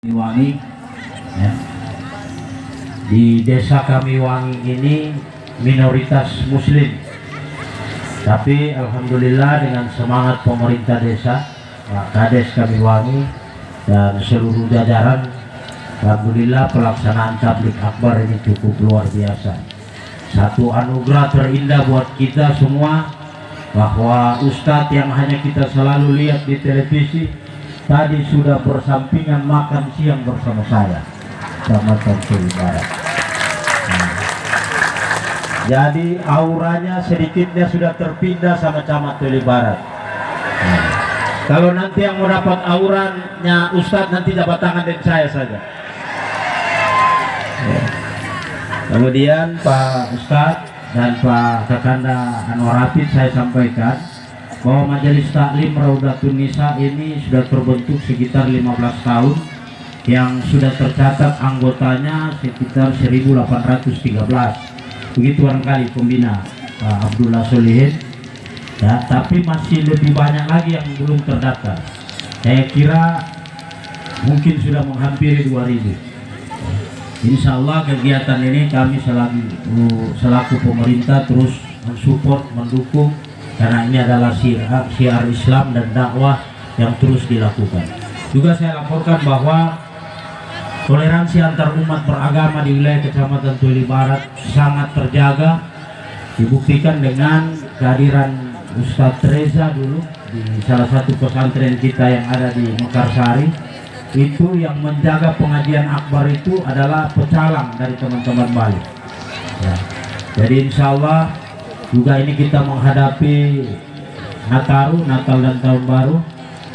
Kamiwangi ya. Di desa Kamiwangi ini minoritas muslim, tapi alhamdulillah dengan semangat pemerintah desa, Pak Kades Kamiwangi dan seluruh jajaran, alhamdulillah pelaksanaan tablik akbar ini cukup luar biasa. Satu anugerah terindah buat kita semua, bahwa ustadz yang hanya kita selalu lihat di televisi tadi sudah bersampingan makan siang bersama saya sama Tuli Barat. Jadi auranya sedikitnya sudah terpindah sama Camat Tuli Barat. Kalau nanti yang mau dapat auranya Ustadz, nanti jabat tangan dengan saya saja. Kemudian Pak Ustadz dan Pak Kakanda Anwar Hafid, saya sampaikan bahwa Majelis Taklim Raudatun Nisa ini sudah terbentuk sekitar 15 tahun, yang sudah tercatat anggotanya sekitar 1813. Begituan kali pembina Pak Abdullah Solihin ya, tapi masih lebih banyak lagi yang belum terdaftar. Saya kira mungkin sudah menghampiri 2000. Insya Allah kegiatan ini kami selaku pemerintah terus mensupport, mendukung, karena ini adalah syiar Islam dan dakwah yang terus dilakukan. Juga saya laporkan bahwa toleransi antar umat beragama di wilayah Kecamatan Tuli Barat sangat terjaga, dibuktikan dengan kehadiran Ustadz Reza dulu di salah satu pesantren kita yang ada di Mekarsari. Itu yang menjaga pengajian akbar itu adalah pecalang dari teman-teman Bali ya. Jadi insya Allah juga ini kita menghadapi Natal dan Tahun Baru.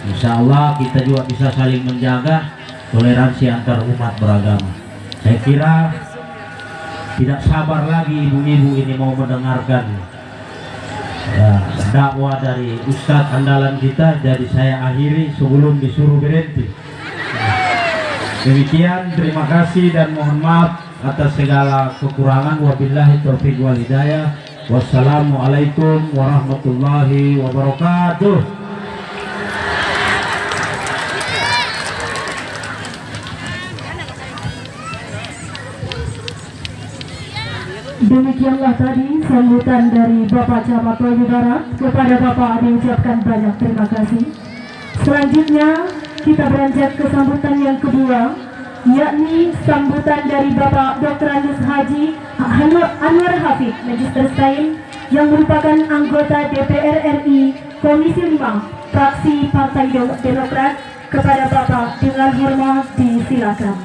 Insya Allah kita juga bisa saling menjaga toleransi antar umat beragama. Saya kira tidak sabar lagi ibu-ibu ini mau mendengarkan ya, dakwah dari Ustadz andalan kita. Jadi saya akhiri sebelum disuruh berhenti. Demikian, terima kasih dan mohon maaf atas segala kekurangan. Wabillahi taufiq wal hidayah. Wassalamualaikum warahmatullahi wabarakatuh. Demikianlah tadi sambutan dari Bapak Camat Tuli Barat. Kepada Bapak diucapkan banyak terima kasih. Selanjutnya kita beranjak ke sambutan yang kedua, yakni sambutan dari Bapak Dr. Andes Haji Anwar Hafid, Magister Sains, yang merupakan anggota DPR RI Komisi 5 fraksi Partai Demokrat. Kepada Bapak dengan hormat disilakan.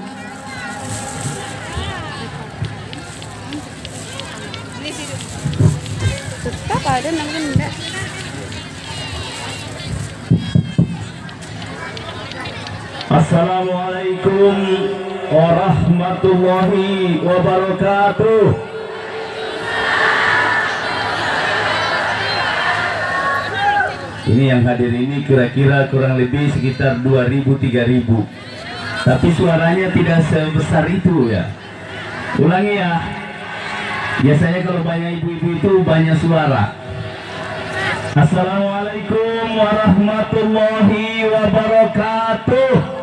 Tetap ada namanya enggak. Assalamualaikum warahmatullahi wabarakatuh. Ini yang hadir ini kira-kira kurang lebih sekitar 2000-3000. Tapi suaranya tidak sebesar itu ya. Ulangi ya. Biasanya kalau banyak ibu-ibu itu banyak suara. Assalamualaikum warahmatullahi wabarakatuh.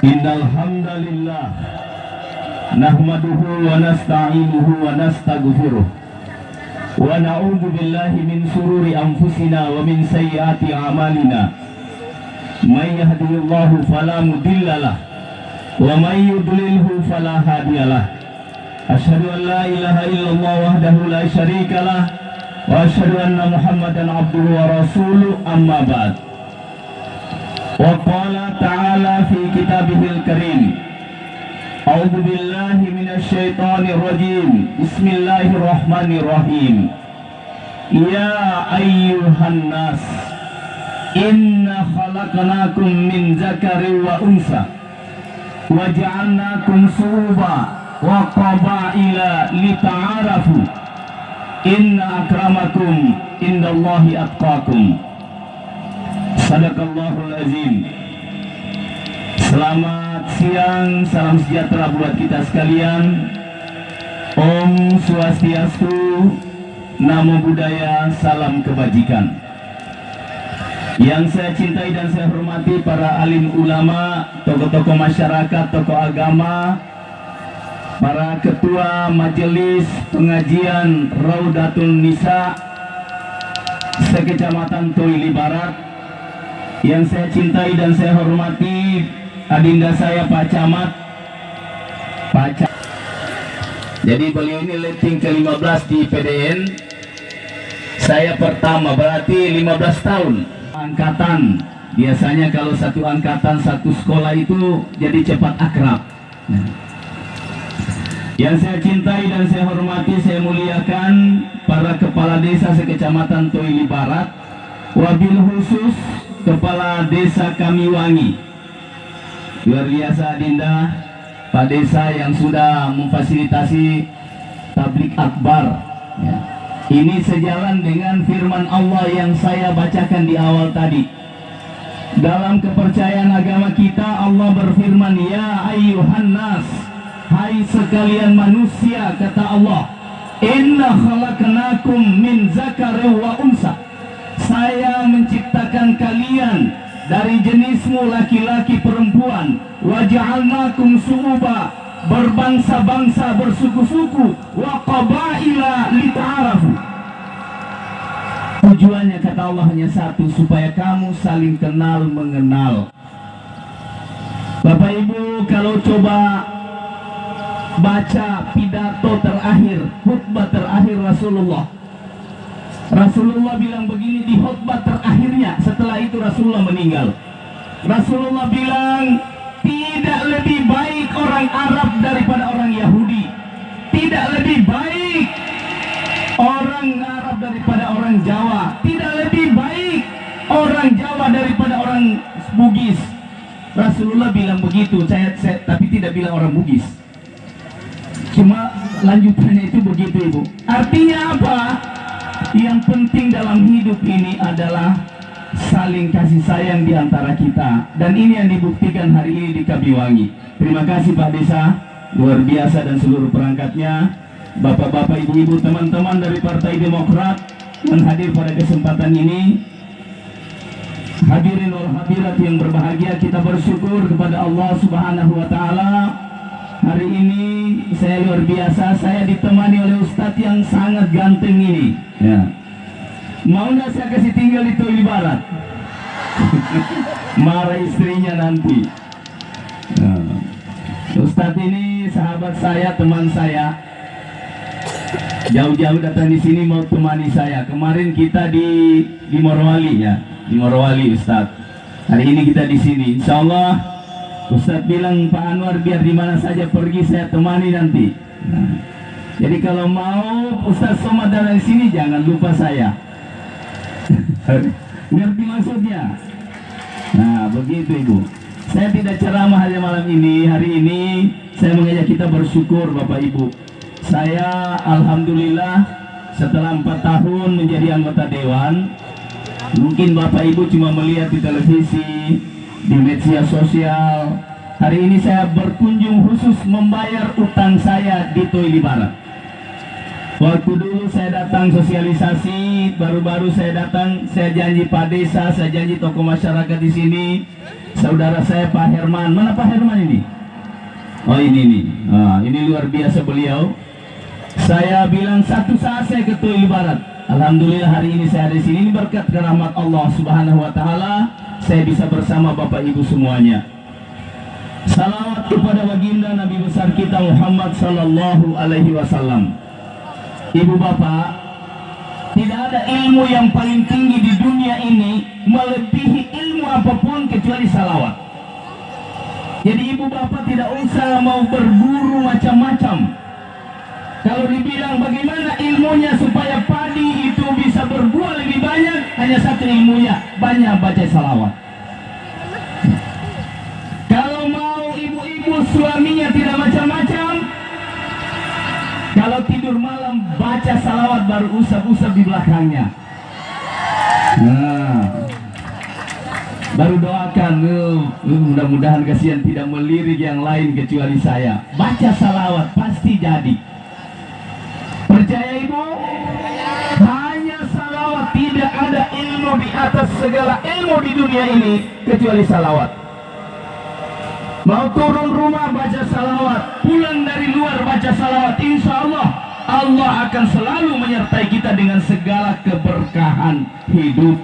Innal hamdalillah nahmaduhu wa nasta'inuhu wa nastaghfiruh wa na'udzu billahi min shururi anfusina wa min sayyiati a'malina. May yahdihillahu fala mudhillalah wa may yudlilhu fala hadiyalah. Asyhadu an la ilaha illallah wahdahu la syarikalah wa asyhadu anna Muhammadan abduhu wa rasuluh, amma ba'd. Wa qala ta'ala fi kitabihil karim, a'udzu billahi minasy syaithanir rajim. Bismillahirrahmanirrahim. Ya ayyuhan nas, inna khalaqnakum min dzakarin wa unsa wa ja'alnakum syu'uban wa qabaila lita'arafu inna akramakum indallahi atqakum. Sadaqallahul azim. Selamat siang, salam sejahtera buat kita sekalian. Om Swastiastu, Namo Buddhaya, salam kebajikan. Yang saya cintai dan saya hormati para alim ulama, tokoh-tokoh masyarakat, tokoh agama, para ketua majelis pengajian Raudatun Nisa sekecamatan Toili Barat. Yang saya cintai dan saya hormati adinda saya Pak Camat, Jadi beliau ini rating ke-15 di PDN. Saya pertama, berarti 15 tahun angkatan. Biasanya kalau satu angkatan satu sekolah itu jadi cepat akrab. Yang saya cintai dan saya hormati, saya muliakan para kepala desa sekecamatan Toili Barat, wabil khusus kepala desa Kamiwangi. Luar biasa adinda Pak Desa yang sudah memfasilitasi tablik akbar ya. Ini sejalan dengan firman Allah yang saya bacakan di awal tadi. Dalam kepercayaan agama kita, Allah berfirman, ya ayyuhan nas, hai sekalian manusia, kata Allah, inna khalaqnakum min zakarin wa unsa, saya menciptakan kalian dari jenismu laki-laki perempuan, waja'alnakum su'uba, berbangsa-bangsa, bersuku-suku, wa qabaila lita'arafu. Tujuannya kata Allah hanya satu, supaya kamu saling kenal mengenal. Bapak Ibu, kalau coba baca pidato terakhir, khutbah terakhir Rasulullah bilang begini di khutbah terakhirnya. Setelah itu Rasulullah meninggal. Rasulullah bilang, tidak lebih baik orang Arab daripada orang Yahudi, tidak lebih baik orang Arab daripada orang Jawa, tidak lebih baik orang Jawa daripada orang Bugis. Rasulullah bilang begitu. Saya tapi tidak bilang orang Bugis. Cuma lanjutannya itu begitu, Ibu. Artinya apa? Yang penting dalam hidup ini adalah saling kasih sayang di antara kita. Dan ini yang dibuktikan hari ini di Kamiwangi. Terima kasih Pak Desa, luar biasa, dan seluruh perangkatnya. Bapak-bapak, ibu-ibu, teman-teman dari Partai Demokrat yang hadir pada kesempatan ini. Hadirin wal hadirat yang berbahagia, kita bersyukur kepada Allah Subhanahu wa taala. Hari ini saya luar biasa, saya ditemani oleh Ustadz yang sangat ganteng ini ya. Mau nggak saya kasih tinggal di Toili Barat? Marah istrinya nanti. Ustadz ini sahabat saya, teman saya, jauh-jauh datang di sini mau temani saya. Kemarin kita di Morowali ya, di Morowali Ustadz. Hari ini kita di sini. Insya Allah Ustadz bilang Pak Anwar biar di mana saja pergi saya temani nanti. Nah, jadi kalau mau Ustadz Somad dari sini jangan lupa saya. Ngerti maksudnya? Nah begitu Ibu. Saya tidak ceramah hanya malam ini. Hari ini saya mengajak kita bersyukur Bapak Ibu. Saya alhamdulillah setelah 4 tahun menjadi anggota dewan. Mungkin Bapak Ibu cuma melihat di televisi, di media sosial. Hari ini saya berkunjung khusus membayar utang saya di Toili Barat. Waktu dulu saya datang sosialisasi, baru-baru saya datang, saya janji Pak Desa, saya janji tokoh masyarakat di sini, saudara saya Pak Herman. Mana Pak Herman ini? Oh ini nih. Nah, ini luar biasa beliau. Saya bilang satu saat saya ke Toili Barat. Alhamdulillah hari ini saya ada di sini. Ini berkat rahmat Allah Subhanahu wa taala. Saya bisa bersama Bapak Ibu semuanya. Salawat kepada baginda Nabi besar kita Muhammad sallallahu alaihi wasallam. Ibu bapak, tidak ada ilmu yang paling tinggi di dunia ini melebihi ilmu apapun kecuali salawat. Jadi ibu bapak tidak usah mau berburu macam-macam. Kalau dibilang bagaimana ilmunya supaya padi itu bisa berbuah lebih banyak, hanya satu ilmunya, banyak baca salawat. Kalau mau ibu-ibu suaminya tidak macam-macam, kalau tidur malam baca salawat baru usap-usap di belakangnya. Nah, baru doakan, mudah-mudahan kasihan tidak melirik yang lain kecuali saya. Baca salawat pasti jadi. Percaya ibu? Hanya salawat, tidak ada ada ilmu di atas segala ilmu di dunia ini kecuali salawat. Mau turun rumah baca salawat, pulang dari luar baca salawat, insya Allah Allah akan selalu menyertai kita dengan segala keberkahan hidup.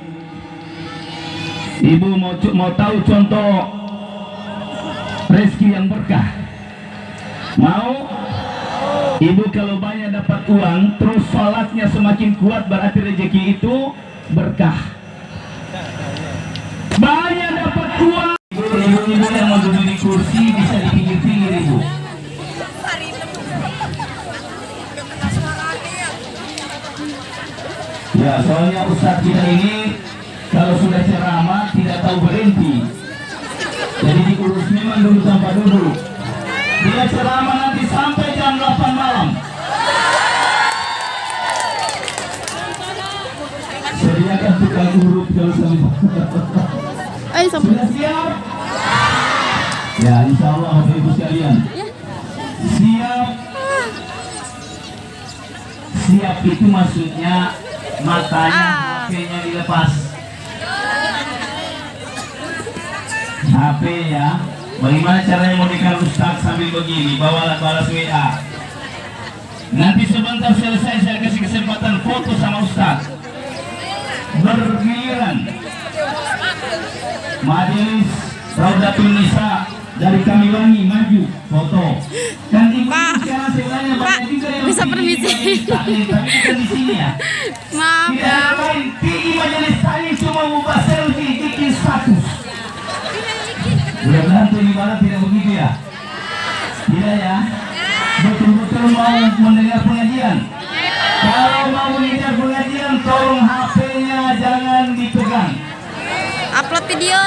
Ibu mau tahu contoh rezeki yang berkah? Mau? Ibu kalau banyak dapat uang, terus sholatnya semakin kuat, berarti rezeki itu berkah. Banyak dapat uang. Ibu-ibu yang mau duduk di kursi bisa di pinggir-pinggir ibu. Ya, soalnya Ustadz kita ini kalau sudah ceramah tidak tahu berhenti. Jadi diurus memang dulu tanpa duduk. Dia ceramah nanti sampai jam 8 malam. Sediakan tukang urut kalau sampai. Sudah siap? Ya, insya Allah Bapak Ibu sekalian. Siap. Siap itu maksudnya matanya, HP-nya dilepas. HP ya. Bagaimana caranya modikan Ustaz sambil begini? Balas WA. Nanti sebentar selesai saya kasih kesempatan foto sama Ustaz. Bergiliran. Majelis Raudatul Nisa dari Kamiwangi maju foto. Dan ibu sekarang sebenarnya banyak juga yang bisa permisi. Tapi bukan di sini ya. Maaf Tidak ya. ada lain. Tinggi majelis tadi cuma ubah selfie, bikin status. Mudah-mudahan tuh ibarat tidak begitu ya. Tidak ya. Betul-betul mau mendengar pengajian. Kalau mau mendengar pengajian, tolong HP-nya jangan dipegang. Upload video.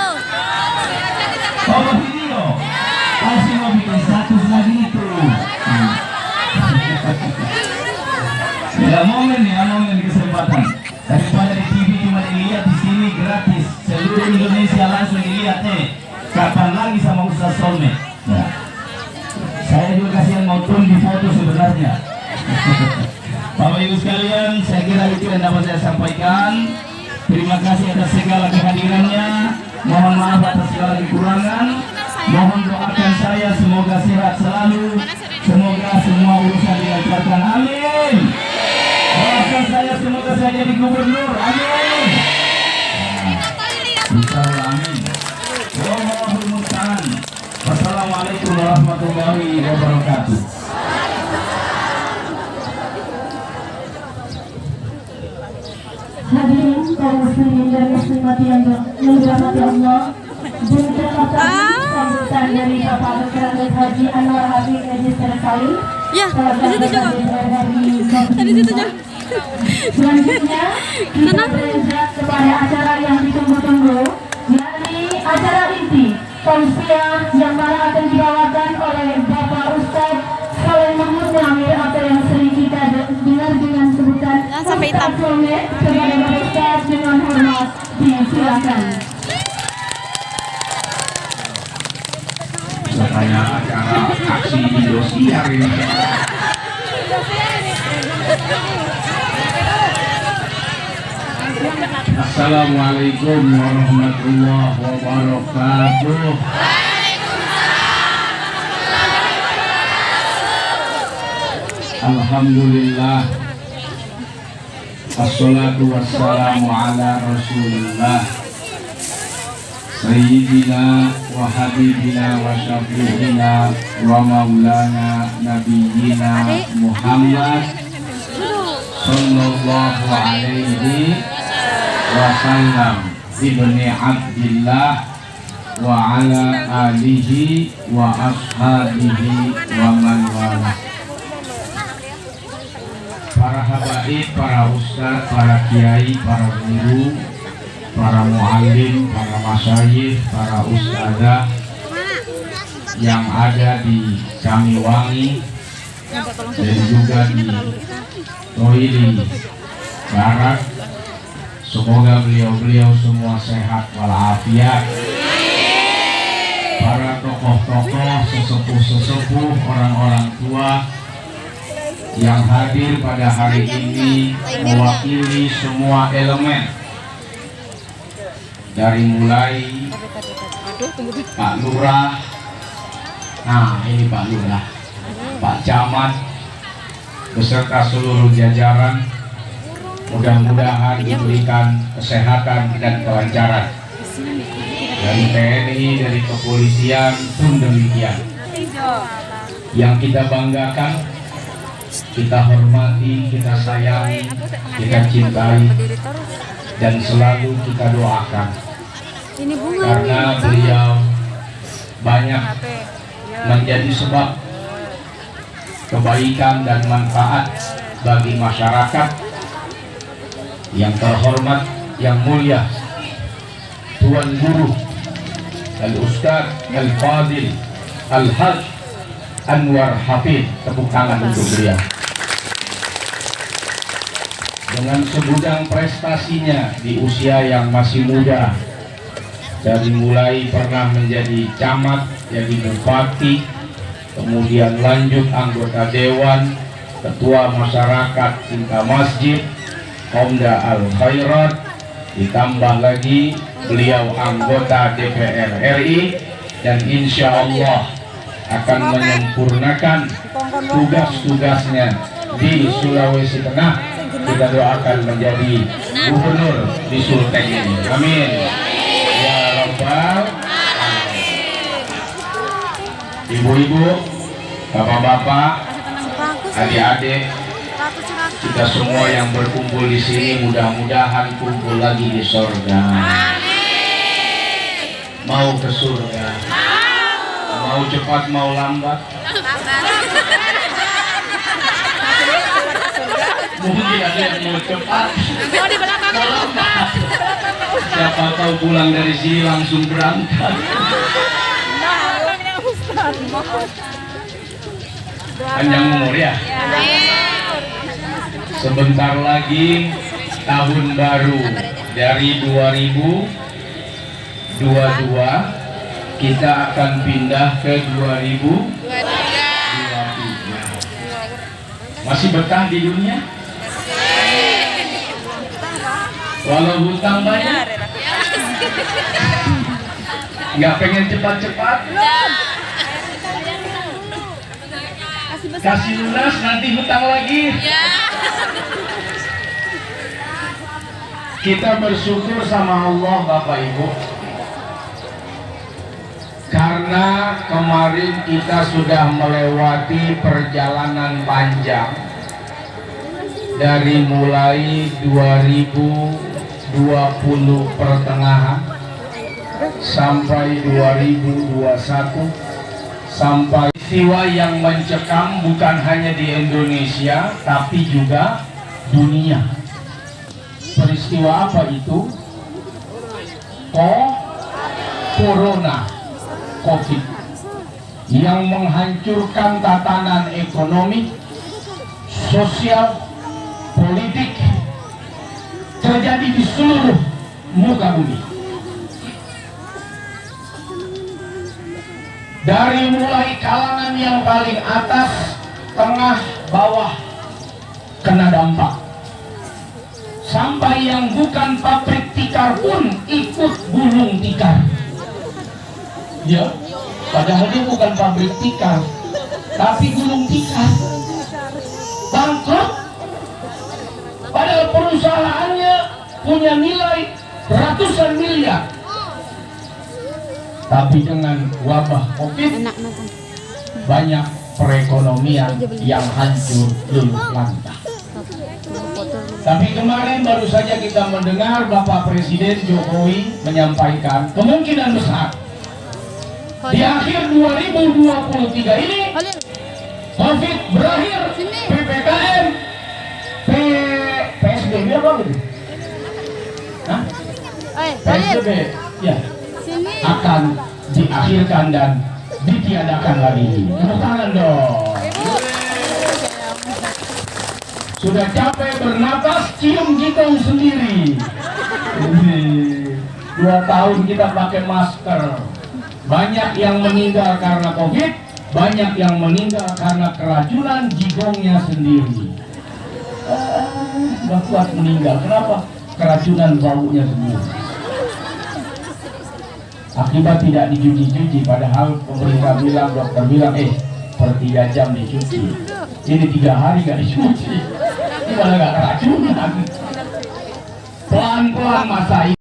Kalau video, pasti mau bikin status lagi itu. Ya momen kesempatan. Daripada di TV cuma dilihat, di sini gratis. Seluruh Indonesia langsung dilihat kapan lagi sama Ustaz Solme. Ya. Saya juga kasihan mau turun di foto sebenarnya. Bapak Ibu sekalian, saya kira itu yang dapat saya sampaikan. Terima kasih atas segala kehadirannya. Mohon maaf atas segala kekurangan. Mohon doakan saya semoga sehat selalu. Semoga semua urusan dilancarkan. Amin. Doakan saya semoga saya jadi gubernur. Amin. Insyaallah amin. Wallahul musta'an. Wassalamualaikum warahmatullahi wabarakatuh. Hadirin kaum muslimin dan muslimat yang dirahmati Allah, demikianlah tadi sambutan dari Bapak Dr. Haji Anwar Habib Magister Salim. Ya, di situ juga. Di situ juga. Selanjutnya kita beranjak kepada acara yang ditunggu-tunggu, yakni acara inti tausiah yang mana akan dibawakan oleh Bapak Ustaz Saleh Mahmud Namir atau yang sering kita dengar dengan sebutan Sampai hitam. Ustaz Solme. Kepada Bapak Ustaz dengan hormat disilakan. Katanya acara aksi Indosiar ini. Assalamualaikum warahmatullahi wabarakatuh. Alhamdulillah. Assalatu wassalamu ala Rasulillah Sayyidina wa habibina wa syafi'ina wa maulana nabiyyina Muhammad sallallahu alaihi wasallam ibni Abdillah wa ala alihi wa ashabihi wa man wala. Para habaib, para ustaz, para kiai, para guru, para muallim, para masyayikh, para ustadzah yang ada di Kamiwangi dan juga di Toili Barat, semoga beliau-beliau semua sehat walafiat. Para tokoh-tokoh, sesepuh-sesepuh, orang-orang tua yang hadir pada hari ini mewakili semua elemen dari mulai Pak Lurah, nah ini Pak Lurah, Pak Camat, beserta seluruh jajaran, mudah-mudahan diberikan kesehatan dan kelancaran. Dari TNI, dari kepolisian pun demikian. Yang kita banggakan, kita hormati, kita sayangi, kita cintai, dan selalu kita doakan. Karena beliau banyak menjadi sebab kebaikan dan manfaat bagi masyarakat. Yang terhormat, yang mulia Tuan Guru Al-Ustadz Al-Fadil Al-Hajj Anwar Hafid, tepuk tangan untuk beliau. Dengan segudang prestasinya di usia yang masih muda, dari mulai pernah menjadi camat, jadi bupati, kemudian lanjut anggota dewan, ketua masyarakat cinta masjid, Komda Al-Khairat, ditambah lagi beliau anggota DPR RI, dan insya Allah akan menyempurnakan tugas-tugasnya di Sulawesi Tengah. Kita doakan menjadi gubernur di Sulteng ini. Amin. Ya Rabbal Alamin. Ibu-ibu, bapak-bapak, adik-adik, kita semua yang berkumpul di sini mudah-mudahan kumpul lagi di surga. Mau ke surga? Mau cepat, mau lambat? Mungkin ada yang mau cepat, mau lambat. Siapa tahu pulang dari sini langsung berangkat. Panjang umur ya. Sebentar lagi tahun baru dari 2022 kita akan pindah ke 2023. Masih betah di dunia? Walau hutang banyak? Nggak pengen cepat-cepat? Kasih lunas nanti hutang lagi. Kita bersyukur sama Allah Bapak Ibu, karena kemarin kita sudah melewati perjalanan panjang dari mulai 2020 pertengahan sampai 2021, sampai peristiwa yang mencekam bukan hanya di Indonesia tapi juga dunia. Peristiwa apa itu? Corona, COVID, yang menghancurkan tatanan ekonomi, sosial, politik, terjadi di seluruh muka bumi. Dari mulai kalangan yang paling atas, tengah, bawah kena dampak, sampai yang bukan pabrik tikar pun ikut gulung tikar. Ya, padahal dia bukan pabrik tikar, tapi gulung tikar. Bangkrut, padahal perusahaannya punya nilai ratusan miliar. Tapi dengan wabah COVID, banyak perekonomian yang hancur luluh lantak. Tapi kemarin baru saja kita mendengar Bapak Presiden Jokowi menyampaikan kemungkinan besar di akhir 2023 ini COVID berakhir, PPKM, PSBB apa gitu? Hah? PSBB, ya, akan diakhirkan dan ditiadakan lagi. Tepuk tangan dong. Sudah capek bernapas, cium gitong sendiri. 2 tahun kita pakai masker. Banyak yang meninggal karena COVID, banyak yang meninggal karena keracunan jigongnya sendiri. Nggak kuat meninggal. Kenapa? Keracunan baunya sendiri. Akibat tidak dicuci-cuci, padahal pemerintah bilang, dokter bilang, per 3 jam dicuci. Ini 3 hari gak dicuci. Ini malah gak keracunan. Pelan-pelan masa ini.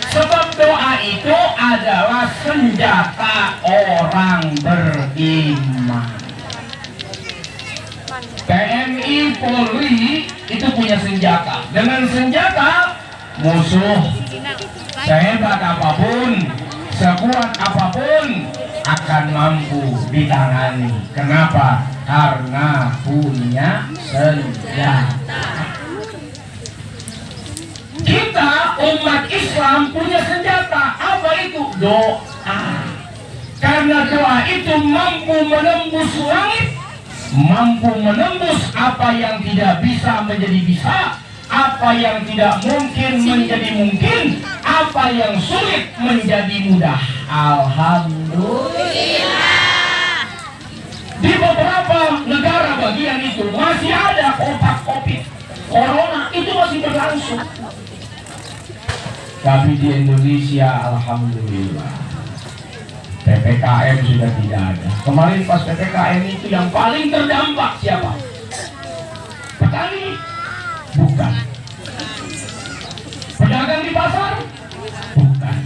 Sebab doa itu adalah senjata orang beriman. TNI, Polri itu punya senjata. Dengan senjata musuh sehebat apapun, sekuat apapun akan mampu ditangani. Kenapa? Karena punya senjata. Kita umat Islam punya senjata. Apa itu? Doa. Karena doa itu mampu menembus langit, mampu menembus apa yang tidak bisa menjadi bisa, apa yang tidak mungkin menjadi mungkin, apa yang sulit menjadi mudah. Alhamdulillah. Di beberapa negara bagian itu masih ada obat COVID corona, itu masih berlangsung. Tapi di Indonesia alhamdulillah PPKM sudah tidak ada. Kemarin pas PPKM itu yang paling terdampak siapa? Petani? Bukan. Pedagang di pasar? Bukan.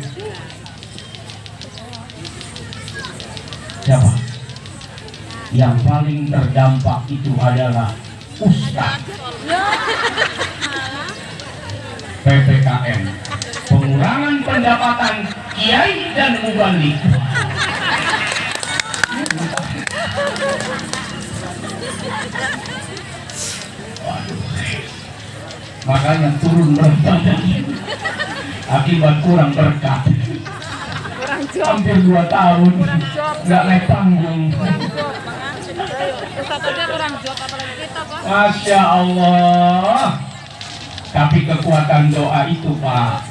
Siapa? Yang paling terdampak itu adalah Ustadz. PPKM, pengurangan pendapatan kiai dan mubalik. Makanya turun berat badan akibat kurang berkat. Hampir 2 tahun nggak naik panggung. Masya Allah. Tapi kekuatan doa itu Pak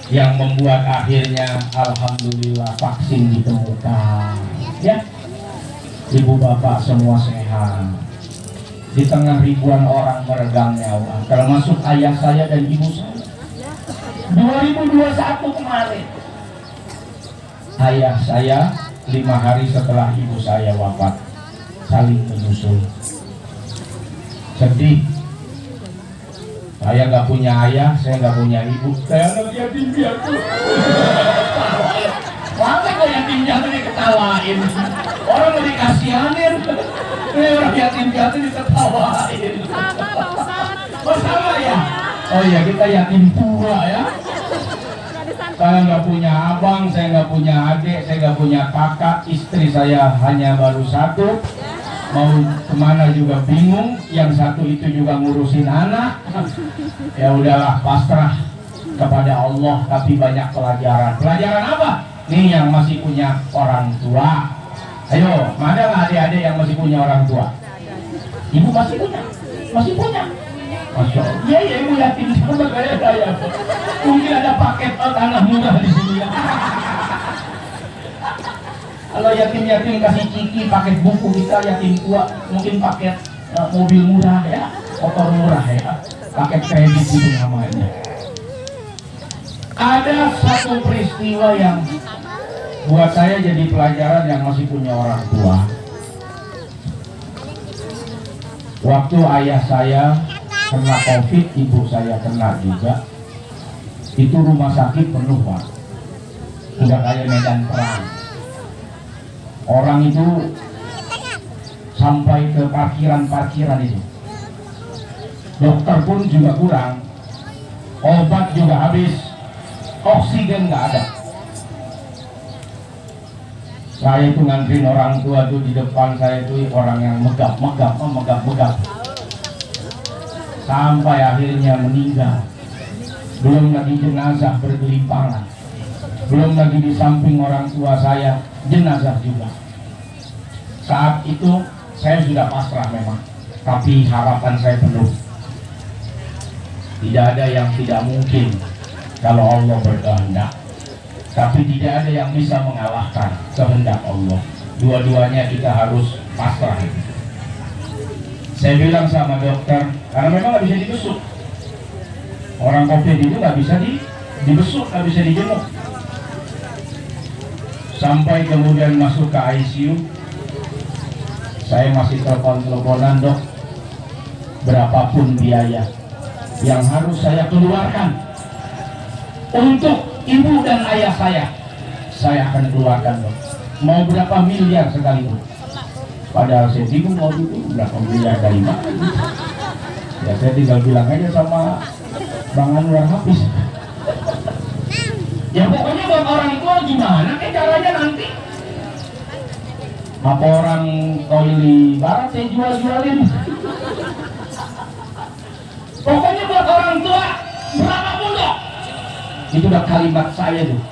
yang membuat akhirnya alhamdulillah vaksin ditemukan. Ya, ibu bapak semua sehat. Di tengah ribuan orang meregang nyawa, termasuk ayah saya dan ibu saya. 2021 kemarin, ayah saya 5 hari setelah ibu saya wafat saling menyusul. Sedih. Saya nggak punya ayah, saya nggak punya ibu, saya anak yatim piatu. Masa kok yatim piatu diketawain? Orang mau dikasihanin, orang yatim piatu diketawain. Oh sama ya? Oh iya, kita yatim tua ya. Saya nggak punya abang, saya nggak punya adik, saya nggak punya kakak, istri saya hanya baru 1. Mau kemana juga bingung, yang satu itu juga ngurusin anak. Ya udahlah, pasrah kepada Allah, tapi banyak pelajaran. Pelajaran apa? Nih yang masih punya orang tua. Ayo, mana nggak adik-adik yang masih punya orang tua? Ibu masih punya? Masih punya? Masya Allah. Iya, ibu yatim sama kayak saya. Mungkin ada paket tanah murah di sini ya. Kalau yatim-yatim kasih ciki paket buku, kita yatim tua mungkin paket mobil murah ya, motor murah ya, paket kredit itu namanya. Ada satu peristiwa yang buat saya jadi pelajaran yang masih punya orang tua. Waktu ayah saya kena COVID, ibu saya kena juga. Itu rumah sakit penuh Pak, udah kayak medan perang. Orang itu sampai ke parkiran-parkiran itu. Dokter pun juga kurang, obat juga habis, oksigen nggak ada. Saya itu nganterin orang tua tuh di depan, saya itu orang yang megap, sampai akhirnya meninggal. Belum lagi jenazah bergelimpangan, belum lagi di samping orang tua saya jenazah juga. Saat itu saya sudah pasrah memang, tapi harapan saya penuh. Tidak ada yang tidak mungkin kalau Allah berkehendak, tapi tidak ada yang bisa mengalahkan kehendak Allah. Dua-duanya kita harus pasrah. Saya bilang sama dokter, karena memang nggak bisa dibesuk. Orang COVID itu nggak bisa dibesuk, nggak bisa dijemur. sampai kemudian masuk ke ICU. Saya masih telepon-teleponan, dok, berapapun biaya yang harus saya keluarkan untuk ibu dan ayah saya akan keluarkan, dok. Mau berapa miliar sekalipun. Padahal saya bingung mau itu berapa miliar dari mana. Ya saya tinggal bilang aja sama Bang Anwar Hafiz. Ya pokoknya buat orang tua gimana caranya nanti. Apa orang toili barat saya jual-jualin. Pokoknya buat orang tua berapapun, dok. Itu udah kalimat saya tuh.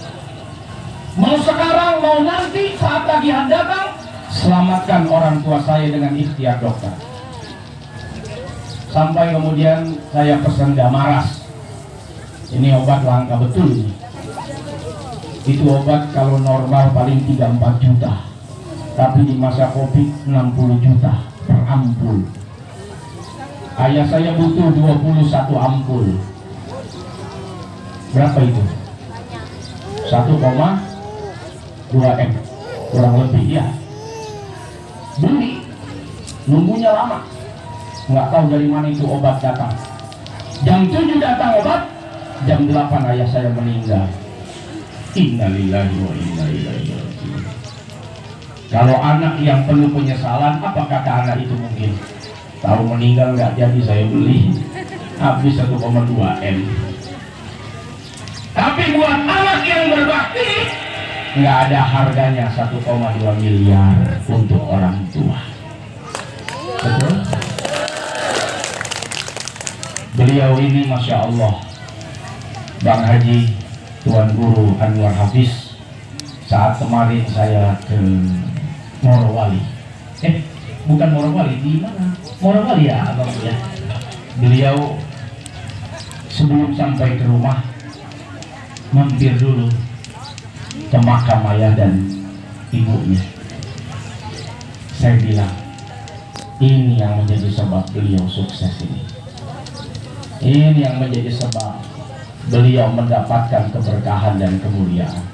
Mau sekarang mau nanti saat tagihan datang, selamatkan orang tua saya dengan ikhtiar dokter. Sampai kemudian saya pesan Damaras. Ini obat langka betul ini. Itu obat kalau normal paling 3-4 juta. Tapi di masa Covid 60 juta per ampul. Ayah saya butuh 21 ampul. Berapa itu? 1,2 M kurang lebih ya. Beli, nunggunya lama. Nggak tahu dari mana itu obat datang. Jam 7 datang obat, jam 8 ayah saya meninggal. Innalillahi wa inna ilaihi raji'un. Kalau anak yang penuh penyesalan, apa kata anak itu mungkin? Tahu meninggal nggak jadi saya beli, habis 1,2 M. Tapi buat anak yang berbakti, nggak ada harganya 1,2 miliar untuk orang tua. Betul? Beliau ini Masya Allah, Bang Haji Tuan Guru Anwar Hafiz, saat kemarin saya ke Morowali, bukan Morowali, di mana? Morowali ya, abang ya. Beliau sebelum sampai ke rumah mampir dulu ke makam ayah dan ibunya. Saya bilang, ini yang menjadi sebab beliau sukses ini. Ini yang menjadi sebab beliau mendapatkan keberkahan dan kemuliaan.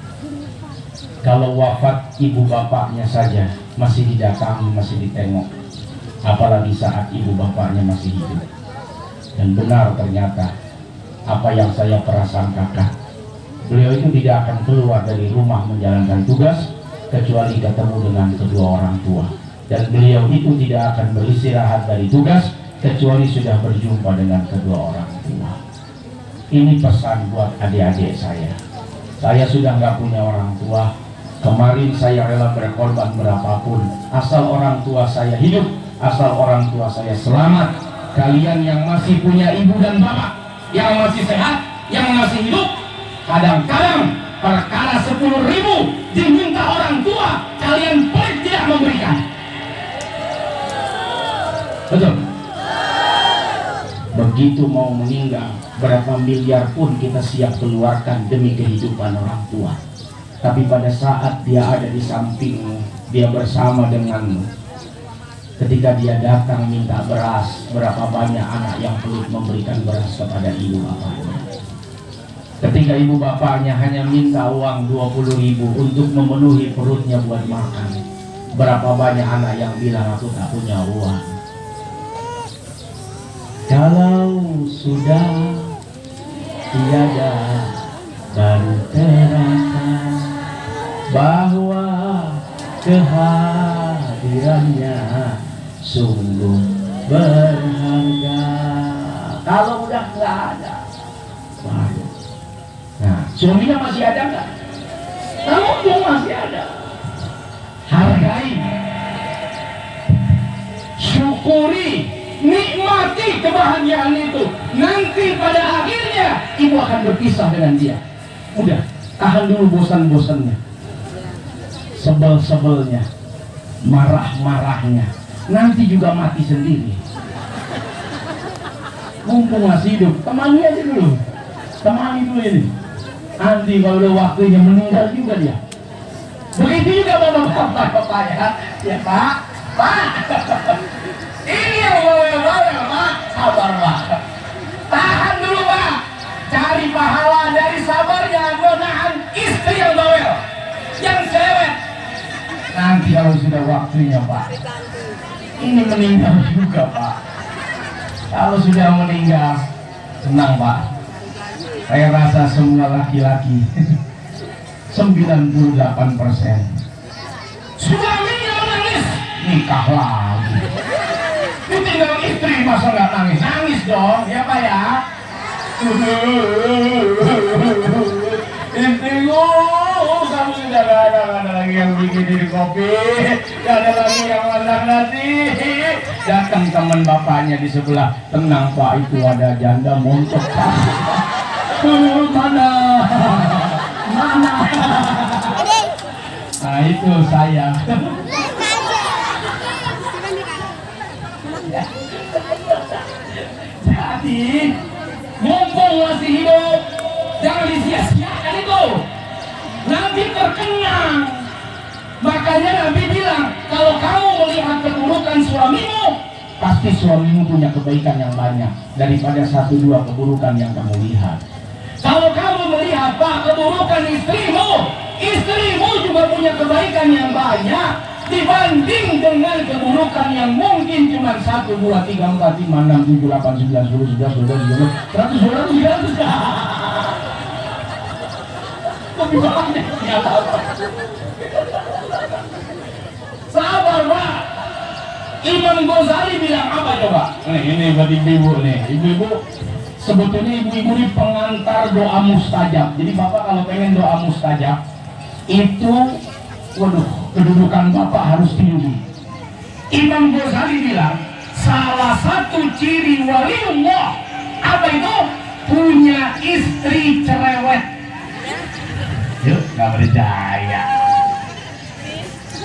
Kalau wafat ibu bapaknya saja masih didatangi, masih ditengok, apalagi saat ibu bapaknya masih hidup. Dan benar ternyata apa yang saya prasangkakan, beliau itu tidak akan keluar dari rumah menjalankan tugas kecuali ketemu dengan kedua orang tua. Dan beliau itu tidak akan beristirahat dari tugas kecuali sudah berjumpa dengan kedua orang tua. Ini pesan buat adik-adik saya. Saya sudah nggak punya orang tua. Kemarin saya rela berkorban berapapun, asal orang tua saya hidup, asal orang tua saya selamat. Kalian yang masih punya ibu dan bapak, yang masih sehat, yang masih hidup, kadang-kadang perkara 10.000 diminta orang tua, kalian pelit tidak memberikan. Betul? Begitu mau meninggal, berapa miliar pun kita siap keluarkan demi kehidupan orang tua. Tapi pada saat dia ada di sampingmu, dia bersama denganmu, ketika dia datang minta beras, berapa banyak anak yang pelit memberikan beras kepada ibu bapaknya. Ketika ibu bapaknya hanya minta uang 20.000 untuk memenuhi perutnya buat makan, berapa banyak anak yang bilang aku tak punya uang. Kalau sudah tiada baru terasa bahwa kehadirannya sungguh berharga. Kalau udah nggak ada, baru. Nah, suaminya masih ada nggak? Kalau dia masih ada, hargai, syukuri, nikmati kebahagiaan itu. Nanti pada akhirnya ibu akan berpisah dengan dia. Udah, tahan dulu bosan-bosannya, sebel-sebelnya, marah-marahnya. Nanti juga mati sendiri. Mumpung masih hidup, temani aja dulu. Temani dulu ini. Nanti kalau udah waktunya meninggal juga dia. Begitu juga bapak-bapak ya. Ya Pak, Pak. Ini yang bawel-bawel Pak. Sabar Pak. Tahan dulu Pak. Cari pahala dari sabarnya. Gue nahan istri yang bawel, yang cewek, kalau sudah waktunya, Pak. Ini meninggal juga, Pak. Kalau sudah meninggal, tenang, Pak. Saya rasa semua laki-laki 98% suaminya menangis, nikah lagi. Ditinggal istri masa nggak nangis? Nangis dong, ya Pak ya. Istriku, kamu sudah gak ada lagi yang bikin kopi, gak ada lagi yang masak nasi. Datang teman bapaknya di sebelah, tenang Pak, itu ada janda montok Pak. Mana? Mana? Nah itu saya. Jadi mumpung masih hidup, jangan disia-siakan itu. Nanti terkenang. Makanya Nabi bilang, kalau kamu melihat keburukan suamimu, pasti suamimu punya kebaikan yang banyak daripada 1-2 keburukan yang kamu lihat. Kalau kamu melihat keburukan istrimu, istrimu juga punya kebaikan yang banyak dibanding dengan keburukan yang mungkin cuma 1, 2, 3, 4, 5, 6, 7, 8, 9, 10, 11, 12, 13, 100. Lebih banyak ya, sabar Pak. Imam Ghazali bilang apa coba? Ini buat ibu-ibu nih, ibu-ibu. Sebetulnya ibu-ibu ini pengantar doa mustajab. Jadi Bapak kalau pengen doa mustajab itu, waduh, kedudukan Bapak harus tinggi. Imam Ghazali bilang salah satu ciri waliullah apa itu? Punya istri cerewet. Yuk, nggak percaya.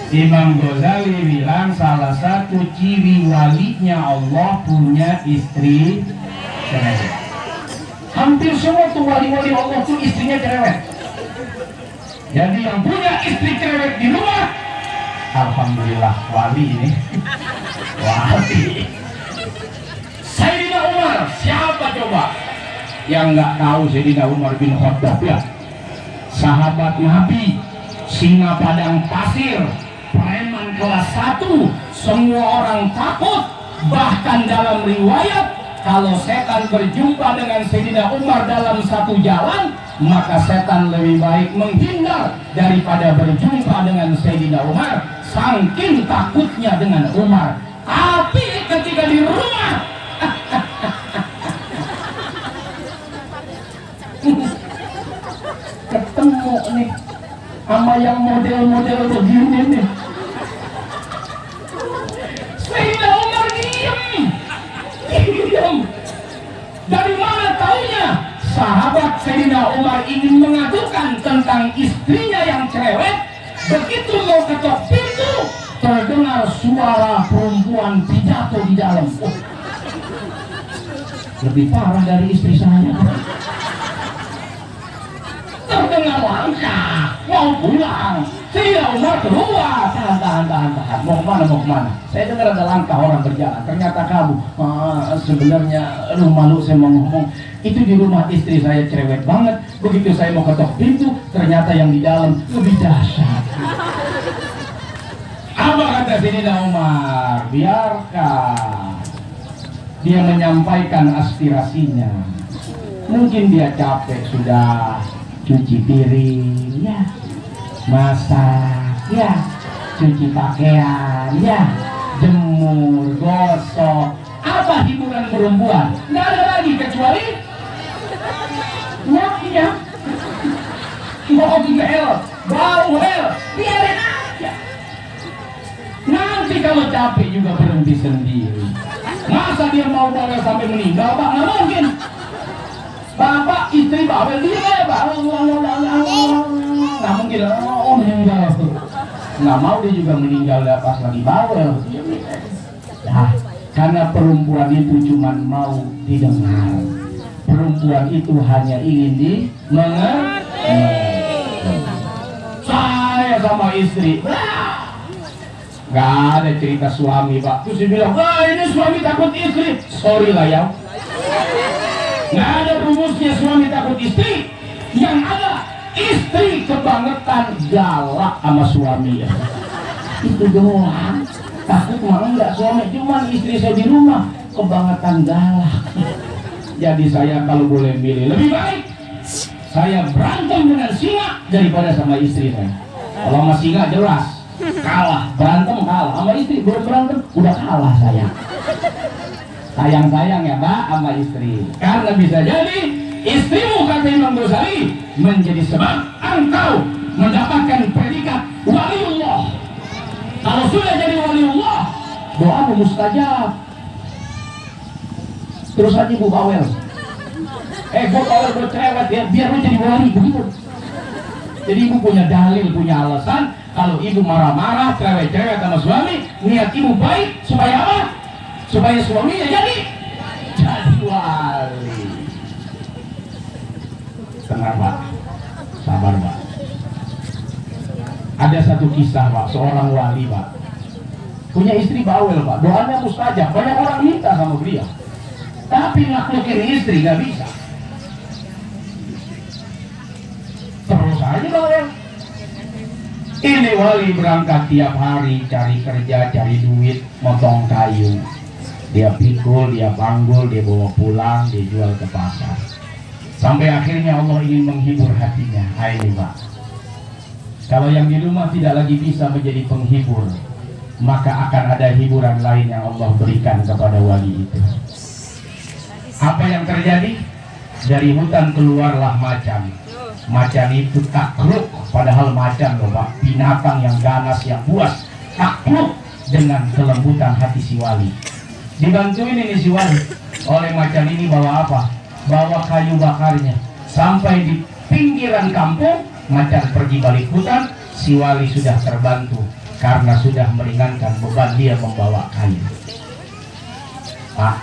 Imam Ghazali bilang salah satu ciri walinya Allah punya istri cerewet. Hampir semua tuh wali-wali Allah tuh istrinya cerewet. Jadi yang punya istri cerewet di rumah, alhamdulillah wali ini. Wali. Sayyidina Umar, siapa coba yang nggak tahu Sayyidina Umar bin Khattab ya? Sahabat Nabi, singa padang pasir, preman kelas 1, semua orang takut. Bahkan dalam riwayat, kalau setan berjumpa dengan Sayyidina Umar dalam satu jalan, maka setan lebih baik menghindar daripada berjumpa dengan Sayyidina Umar. Saking takutnya dengan Umar. Tapi ketika di rumah, ketemu nih sama yang model-model begini nih, Sayyidina Umar diam. Dari mana taunya? Sahabat Sayyidina Umar ingin mengadukan tentang istrinya yang cerewet. Begitu mau ketok pintu, terdengar suara perempuan pidato di dalam. Oh, lebih parah dari istri saya. Terdengar langkah, mau pulang. Sayyidina Umar keluar. Tahan. Mau kemana? Saya dengar ada langkah orang berjalan. Ternyata kamu. Sebenarnya, aduh malu saya mau ngomong. Itu di rumah istri saya cerewet banget. Begitu saya mau ketok pintu, ternyata yang di dalam lebih dahsyat. Apa kata Sayyidina Umar? Biarkan dia menyampaikan aspirasinya. Mungkin dia capek sudah cuci piring, ya, masak, ya, cuci pakaian, ya, jemur, gosok. Apa hiburan perempuan? Nggak ada lagi kecuali ya, ngomel, bawel, biarin aja. Nanti kalau capek juga berhenti sendiri. Masa dia mau bawel sampai meninggal? Pak, nggak mungkin. Bapak istri bawel dia, bawel, nggak mungkin. Oh meninggal, nggak mau dia juga meninggal pas lagi bawel. Nah, karena perempuan itu cuma mau didengar. Perempuan itu hanya ingin mengerti. Saya sama istri, nggak ada cerita suami Pak. Terus dia bilang, wah ini suami takut istri. Sorry lah ya. Nggak ada rumusnya suami takut istri. Yang ada istri kebangetan galak sama suami ya. Itu doang. Takut mah enggak, suami cuma istri saya di rumah kebangetan galak. Jadi saya kalau boleh milih, lebih baik saya berantem dengan singa daripada sama istri saya. Kalau sama singa jelas kalah, berantem kalah. Sama istri belum berantem udah kalah saya. Sayang-sayang ya Mbak sama istri. Karena bisa jadi istrimu, kata Imam Ghazali, menjadi sebab engkau mendapatkan predikat waliullah. Kalau sudah jadi waliullah, doamu mustajab. Terus aja ibu bawel. Gue bawel, gue cerewet ya, biar lu jadi wali, begitu. Jadi ibu punya dalil, punya alasan. Kalau ibu marah-marah, cerewet-cerewet sama suami, niat ibu baik supaya apa? Supaya suaminya jadi wali. Tenang Pak, sabar Pak. Ada satu kisah Pak, seorang wali Pak, punya istri bawel Pak, doanya mustajab, banyak orang minta sama beliau, tapi naklukin istri gak bisa. Terus aja bawel. Ini wali berangkat tiap hari cari kerja, cari duit, motong kayu. Dia pikul, dia panggul, dia bawa pulang, dia jual ke pasar. Sampai akhirnya Allah ingin menghibur hatinya. Ini Pak, kalau yang di rumah tidak lagi bisa menjadi penghibur, maka akan ada hiburan lain yang Allah berikan kepada wali itu. Apa yang terjadi? Dari hutan keluarlah macan. Macan itu takluk, padahal macan loh Pak, binatang yang ganas, yang buas, takluk dengan kelembutan hati si wali. Dibantuin ini si wali oleh macan ini, bawa apa? Bawa kayu bakarnya. Sampai di pinggiran kampung, macan pergi balik hutan, si wali sudah terbantu karena sudah meringankan beban dia membawa kayu. Pak,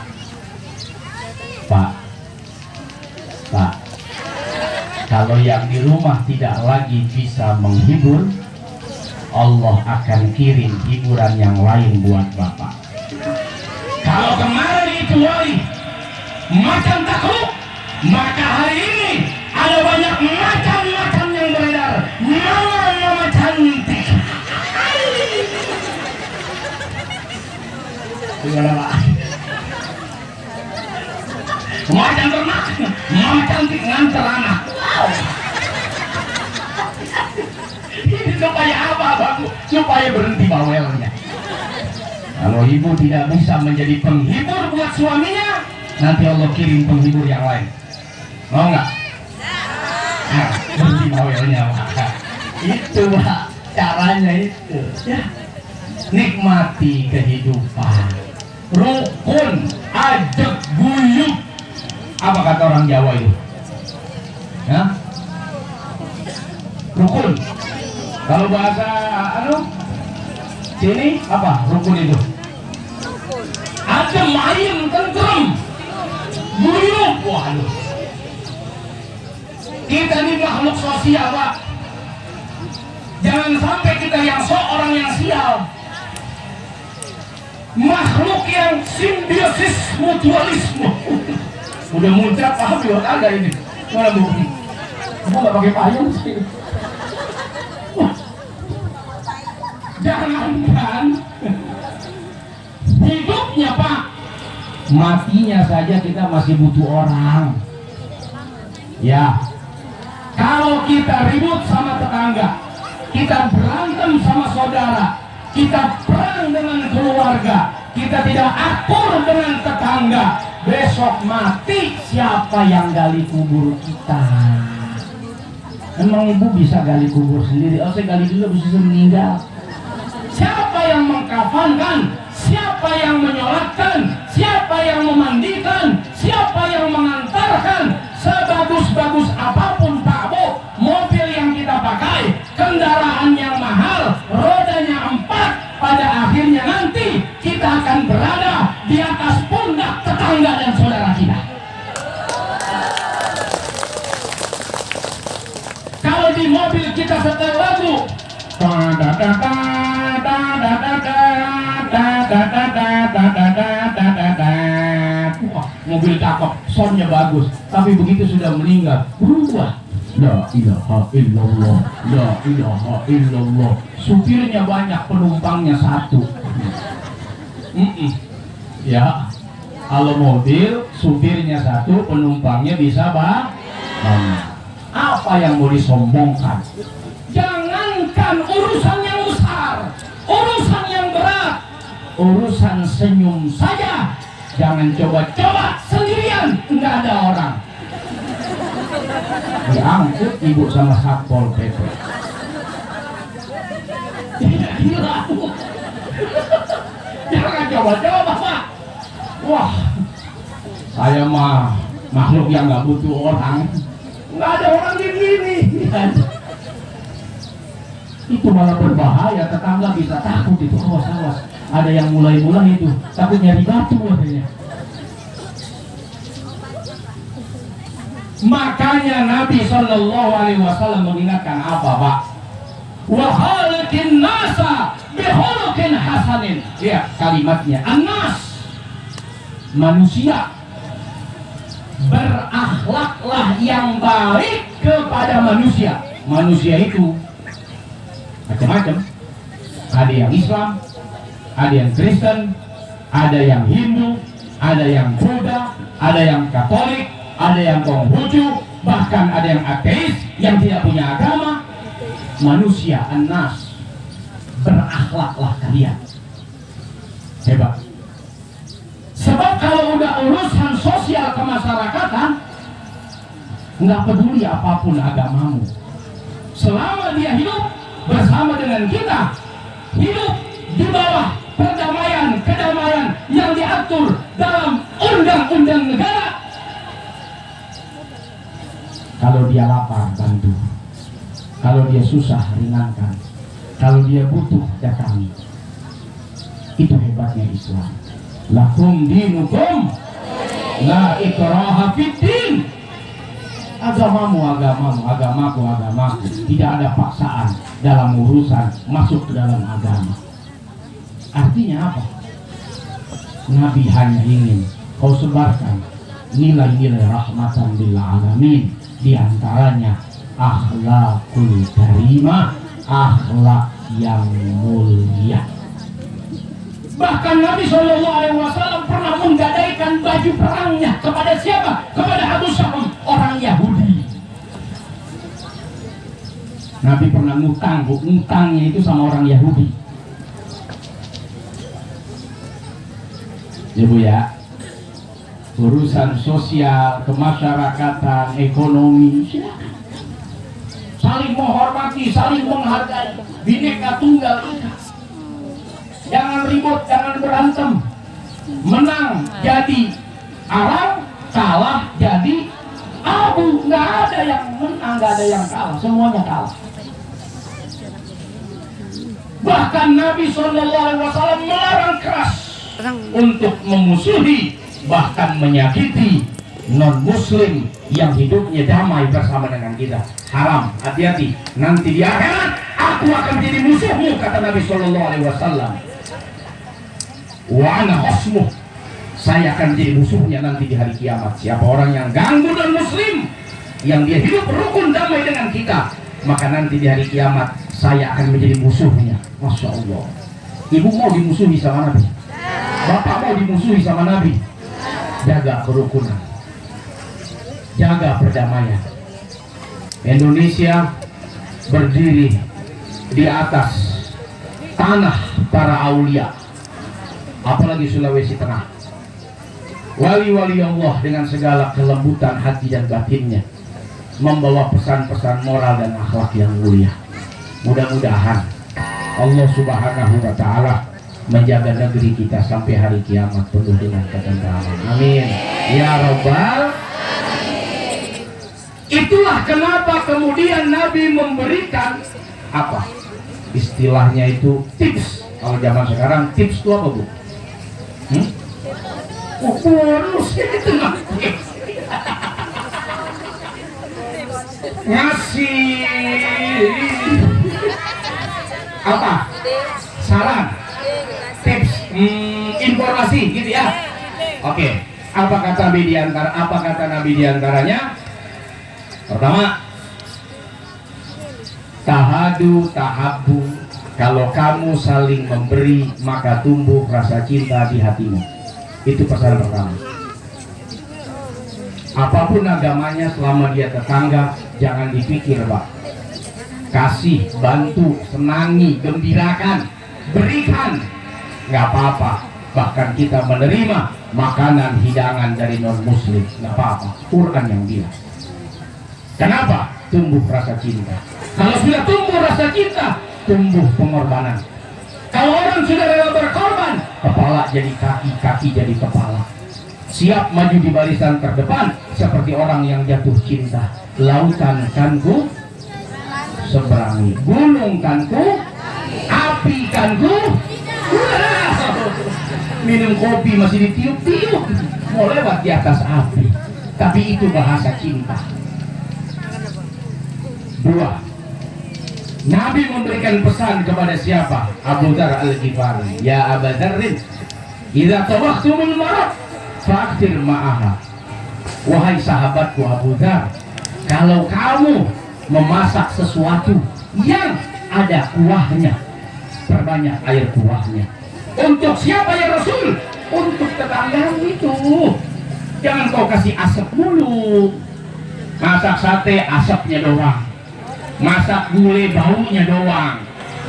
kalau yang di rumah tidak lagi bisa menghibur, Allah akan kirim hiburan yang lain buat Bapak. Kalau kemarin itu wali macan takluk, maka hari ini ada banyak macan-macan yang beredar. Mama cantik. Gimana Pak? Macan ternak, mama cantik nganter anak. Wow. Ini supaya apa Bang? Supaya berhenti bawelnya. Kalau ibu tidak bisa menjadi penghibur buat suaminya, nanti Allah kirim penghibur yang lain. Mau nggak? Nah, berhenti bawelnya Pak. Itu Pak, caranya itu. Ya, nikmati kehidupan. Rukun, ajak guyub. Apa kata orang Jawa itu? Ya? Rukun. Kalau bahasa sini apa rukun itu? Ada main tentrem, guyub. Waduh. Kita ini makhluk sosial Pak. Jangan sampai kita yang orang yang sial. Makhluk yang simbiosis mutualisme. Udah muncrat paham juga ada ini. Mana bu? Kamu nggak pakai payung sih. Jangankan hidupnya Pak, matinya saja kita masih butuh orang. Ya, kalau kita ribut sama tetangga, kita berantem sama saudara, kita perang dengan keluarga, kita tidak akur dengan tetangga, besok mati siapa yang gali kubur kita? Emang ibu bisa gali kubur sendiri? Oh, saya gali dulu bisa meninggal. Siapa yang mengkafankan? Siapa yang menyolatkan? Siapa yang memandikan? Siapa yang mengantarkan? Sebagus-bagus apapun Pak Bu, mobil yang kita pakai, kendaraan yang mahal, rodanya 4, pada akhirnya nanti kita akan berada di atas pundak tetangga dan saudara kita. Kalau di mobil kita setel lagu, wah, mobil cakep, soundnya bagus, tapi begitu sudah meninggal berubah. La ilaha illallah, la ilaha illallah. Supirnya banyak, penumpangnya satu. Ya, kalau mobil supirnya satu, penumpangnya bisa banyak. Apa yang mau disombongkan? Jangankan urusan yang besar, urusan yang berat, urusan senyum saja. Jangan coba-coba sendirian, nggak ada orang. Diangkut ibu sama Satpol PP. Gila. Jangan coba-coba, Pak. Wah, saya mah makhluk yang nggak butuh orang. Nggak ada orang di sini. Itu malah berbahaya, tetangga bisa takut itu. Awas, awas. Ada yang mulai-mulai itu takut nyari batu katanya. Makanya Nabi Shallallahu Alaihi Wasallam mengingatkan apa, Pak? Wahalikin nasa bihulukin hasanin. Ya, kalimatnya anas, manusia, berakhlaklah yang baik kepada manusia. Manusia itu macam-macam. Ada yang Islam, ada yang Kristen, ada yang Hindu, ada yang Buddha, ada yang Katolik, ada yang Konghucu, bahkan ada yang ateis yang tidak punya agama. Manusia, anas, berakhlaklah kalian. Hebat. Sebab kalau udah urusan sosial kemasyarakatan, nggak peduli apapun agamamu, selama dia hidup bersama dengan kita, hidup di bawah kedamaian yang diatur dalam undang-undang negara. Kalau dia lapar, bantu. Kalau dia susah, ringankan. Kalau dia butuh, datangi. Itu hebatnya Islam. Lakum dinukum la ikraha fiddin. Agamamu, agamaku. Tidak ada paksaan dalam urusan masuk ke dalam agama. Artinya apa? Nabi hanya ingin kau sebarkan nilai-nilai rahmatan lil alamin, di antaranya akhlakul karimah, akhlak yang mulia. Bahkan Nabi Shallallahu Alaihi Wasallam pernah menggadaikan baju perangnya kepada siapa? Kepada Abu Sa'ud, orang Yahudi. Nabi pernah ngutangnya itu sama orang Yahudi. Ya Bu ya, urusan sosial, kemasyarakatan, ekonomi, silakan. Saling menghormati, saling menghargai, Bhinneka Tunggal Ika. Jangan ribut, jangan berantem. Menang jadi Arab, kalah jadi Abu. Nggak ada yang menang, nggak ada yang kalah, semuanya kalah. Bahkan Nabi SAW melarang keras untuk memusuhi, bahkan menyakiti non-muslim yang hidupnya damai bersama dengan kita. Haram, hati-hati. Nanti di akhirat aku akan jadi musuhmu, kata Nabi SAW. Wa ana khasmuh, saya akan jadi musuhnya nanti di hari kiamat. Siapa orang yang ganggu dan muslim, yang dia hidup rukun damai dengan kita, maka nanti di hari kiamat saya akan menjadi musuhnya. Masya Allah. Ibu mau dimusuhi sama Nabi? Bapak mau dimusuhi sama Nabi? Jaga kerukunan, jaga perdamaian. Indonesia berdiri di atas tanah para aulia, apalagi Sulawesi Tengah. Wali-wali Allah dengan segala kelembutan hati dan batinnya membawa pesan-pesan moral dan akhlak yang mulia. Mudah-mudahan Allah Subhanahu wa Ta'ala menjaga negeri kita sampai hari kiamat penuh dengan ketentraman. Amin ya Rabbal. Itulah kenapa kemudian Nabi memberikan apa istilahnya itu tips. Kalau zaman sekarang tips itu apa, Bu? Bonus itu ngasih apa? Saran, tips, informasi gitu ya. Oke. Apa kata Nabi diantaranya? Pertama, tahadu tahabbu, kalau kamu saling memberi maka tumbuh rasa cinta di hatimu. Itu pesan pertama. Apapun agamanya, selama dia tetangga, jangan dipikir Pak. Kasih, bantu, senangi, gembirakan, berikan, nggak apa-apa. Bahkan kita menerima makanan hidangan dari non muslim, nggak apa-apa. Quran yang bilang. Kenapa? Tumbuh rasa cinta. Kalau sudah tumbuh rasa cinta, tumbuh pengorbanan. Kalau orang sudah rela berkorban, kepala jadi kaki, kaki jadi kepala. Siap maju di barisan terdepan seperti orang yang jatuh cinta. Lautan kan ku seberangi, gunung kan ku, api kan ku. Minum kopi masih ditiup-tiup, mau lewat di atas api. Tapi itu bahasa cinta. 2. Nabi memberikan pesan kepada siapa? Abu Dzar Al-Ghifari. Ya Abu Dzarrin, idza tawaktumul marad fa'aktir ma'aha. Wahai sahabatku Abu Dzar, kalau kamu memasak sesuatu yang ada kuahnya, perbanyak air kuahnya. Untuk siapa ya Rasul? Untuk tetanggamu itu. Jangan kau kasih asap dulu. Masak sate asapnya doang, masak gulai baunya doang.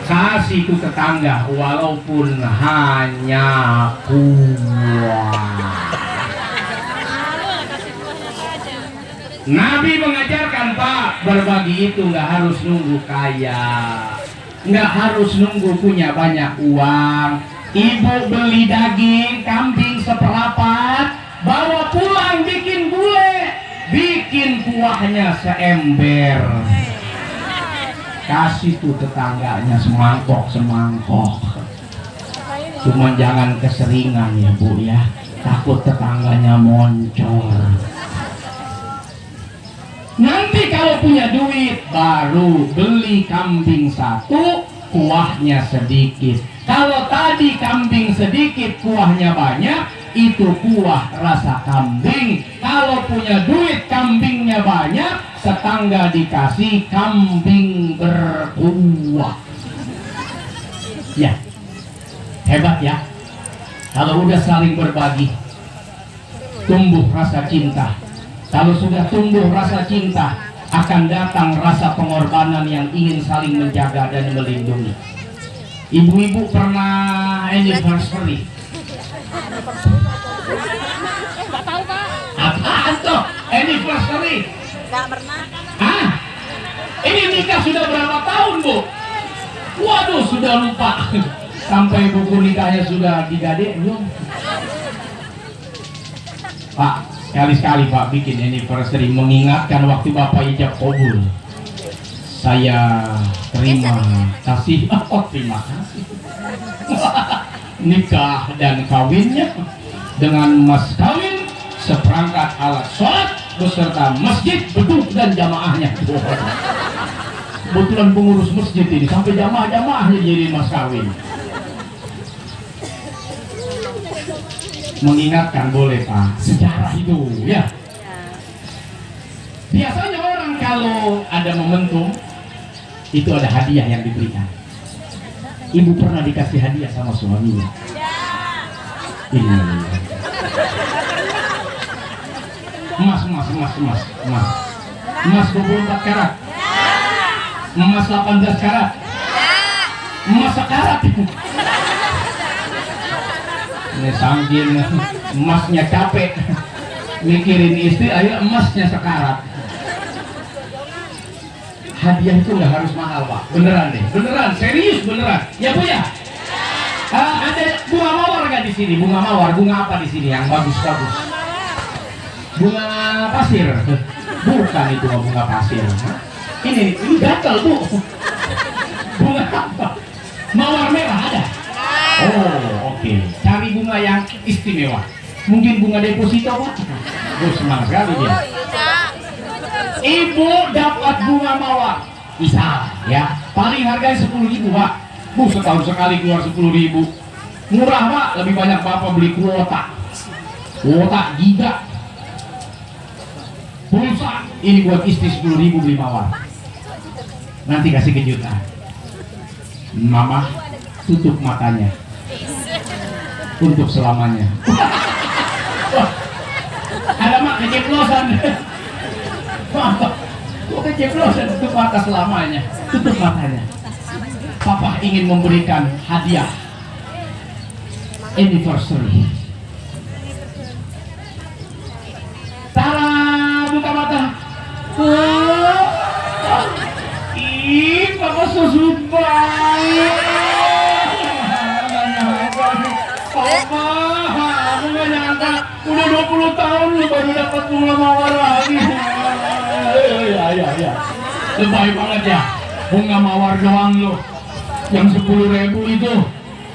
Kasih itu tetangga walaupun hanya kuah. Nabi mengajarkan Pak, berbagi itu nggak harus nunggu kaya, nggak harus nunggu punya banyak uang. Ibu beli daging kambing seperapat, bawa pulang bikin gulai, bikin kuahnya seember. Kasih tuh tetangganya semangkok. Cuma jangan keseringan ya Bu ya, takut tetangganya moncor. Nanti kalau punya duit baru beli kambing 1, kuahnya sedikit. Kalau tadi kambing sedikit kuahnya banyak, itu kuah rasa kambing. Kalau punya duit kambingnya banyak, tetangga dikasih kambing berkuah. Ya, hebat ya. Kalau udah saling berbagi, tumbuh rasa cinta. Kalau sudah tumbuh rasa cinta, akan datang rasa pengorbanan yang ingin saling menjaga dan melindungi. Ibu-ibu pernah anniversary? Apaan tuh anniversary? Gak pernah. Hah? Ini nikah sudah berapa tahun Bu? Waduh, sudah lupa. Sampai buku nikahnya sudah digade belum? Pak, sekali-sekali Pak bikin anniversary mengingatkan waktu Bapak ijab kabul. Saya terima kasih. Oh, terima kasih. Nikah dan kawinnya dengan mas kawin, seperangkat alat sholat beserta masjid, beduk dan jamaahnya. Kebetulan pengurus masjid ini sampai jamaah-jamaahnya jadi mas kawin. Mengingatkan boleh Pak, sejarah itu ya. Biasanya orang kalau ada momentum itu ada hadiah yang diberikan. Ibu pernah dikasih hadiah sama suaminya? Ini emas 24 karat, emas 18 karat, emas sekarat. Ini sambil emasnya capek mikirin istri, ayo emasnya sekarat. Hadiah itu nggak harus mahal Pak, beneran deh, beneran, serius beneran. Ya Bu ya. Ada bunga mawar nggak di sini? Bunga mawar, bunga apa di sini yang bagus-bagus? Bunga pasir? Bukan itu bunga pasir. Ini gatel Bu. Bunga apa? Mawar merah ada? Oh oke. Cari bunga yang istimewa. Mungkin bunga deposito Pak. Bu senang sekali dia. Ibu dapat bunga mawar, bisa ya, paling harganya 10.000 Pak. Bu setahun sekali keluar 10.000, murah Pak. Lebih banyak Bapak beli kuota giga, pulsa ini buat istri 10.000 beli mawar. Nanti kasih kejutan. Mama tutup matanya untuk selamanya. Wah, ada mak keceplosan. Kok keceplosan tutup mata selamanya? Tutup matanya. Papa ingin memberikan hadiah anniversary. Tara, buka mata. Ih, papa susut baik. Papa, aku gak nyangka udah 20 tahun lu baru dapat bunga mawar lagi. Ya. Lebay banget ya, bunga mawar doang lu. Yang 10.000 itu,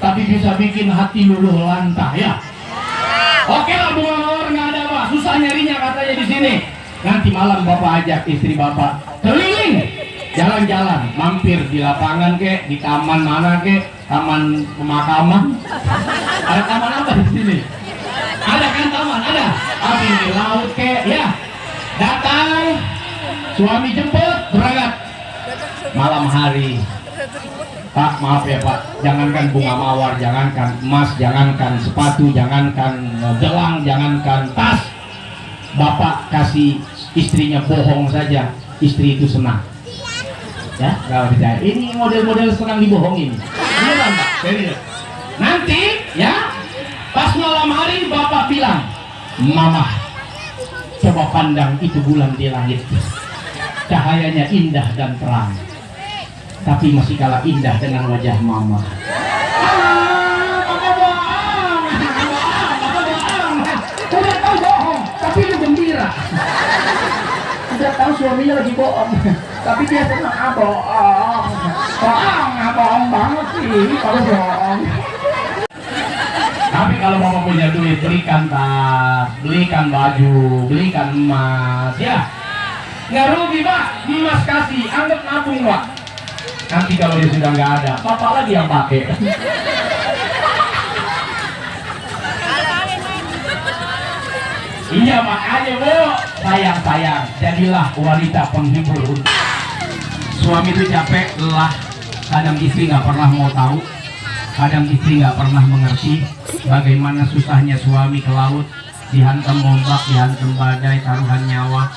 tapi bisa bikin hati luluh lantah ya. Oke lah, bunga mawar nggak ada apa, susah nyarinya katanya di sini. Nanti malam bapak ajak istri bapak keliling, jalan-jalan, mampir di lapangan kek, di taman mana kek, taman pemakaman. Ada taman apa di sini? Ada kan taman, ada. Tapi di laut kek, ya. Datang, suami jemput, berangkat. Malam hari. Pak, maaf ya Pak, jangankan bunga mawar, jangankan emas, jangankan sepatu, jangankan gelang, jangankan tas. Bapak kasih istrinya bohong saja, istri itu senang. Ya, kalau percaya. Ini model-model senang dibohongin. Iya kan Pak? Serius. Nanti ya, pas malam hari Bapak bilang, Mama, coba pandang itu bulan di langit. Cahayanya indah dan terang, tapi masih kalah indah dengan wajah Mama. Papa bohong. Udah tahu bohong, tapi lu gembira. Udah tahu suaminya lagi bohong, tapi dia senang. Bohong banget sih kalau bohong. Tapi kalau Mama punya duit, belikan tas, belikan baju, belikan emas, ya. Nggak rugi Pak, emas kasih, anggap nabung Pak. Nanti kalau dia sudah nggak ada, Papa lagi yang pakai. Iya makanya Bu, sayang, jadilah wanita penghibur. Suami itu capek, lelah, kadang istri nggak pernah mau tahu, kadang istri nggak pernah mengerti bagaimana susahnya suami ke laut, dihantam ombak, dihantam badai, taruhan nyawa.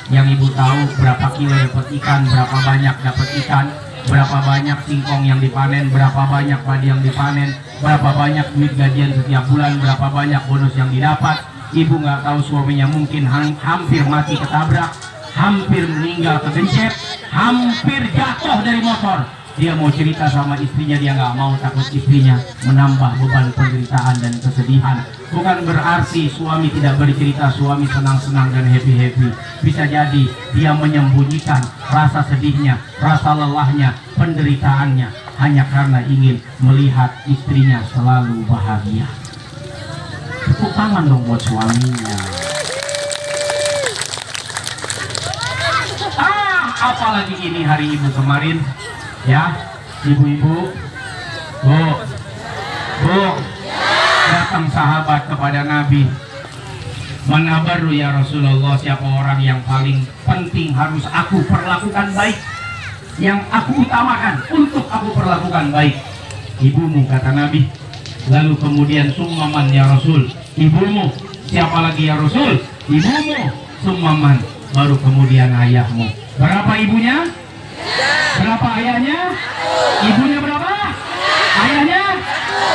Yang ibu tahu berapa kilo dapat ikan, berapa banyak dapat ikan, berapa banyak singkong yang dipanen, berapa banyak padi yang dipanen, berapa banyak duit gajian setiap bulan, berapa banyak bonus yang didapat. Ibu nggak tahu suaminya mungkin hampir mati ketabrak, hampir meninggal kegencet, hampir jatuh dari motor. Dia mau cerita sama istrinya, dia nggak mau, takut istrinya menambah beban penderitaan dan kesedihan. Bukan berarti suami tidak bercerita, suami senang-senang dan happy-happy. Bisa jadi dia menyembunyikan rasa sedihnya, rasa lelahnya, penderitaannya, hanya karena ingin melihat istrinya selalu bahagia. Tepuk tangan dong buat suaminya. Apalagi ini hari ibu kemarin. Ya, ibu-ibu, bu, datang sahabat kepada Nabi. Mana baru ya Rasulullah, siapa orang yang paling penting harus aku perlakukan baik, yang aku utamakan untuk aku perlakukan baik? Ibumu, kata Nabi. Lalu kemudian summaman ya Rasul, ibumu. Siapa lagi ya Rasul? Ibumu. Summaman, baru kemudian ayahmu. Berapa ibunya? Berapa ayahnya? Ibunya berapa? Ayahnya?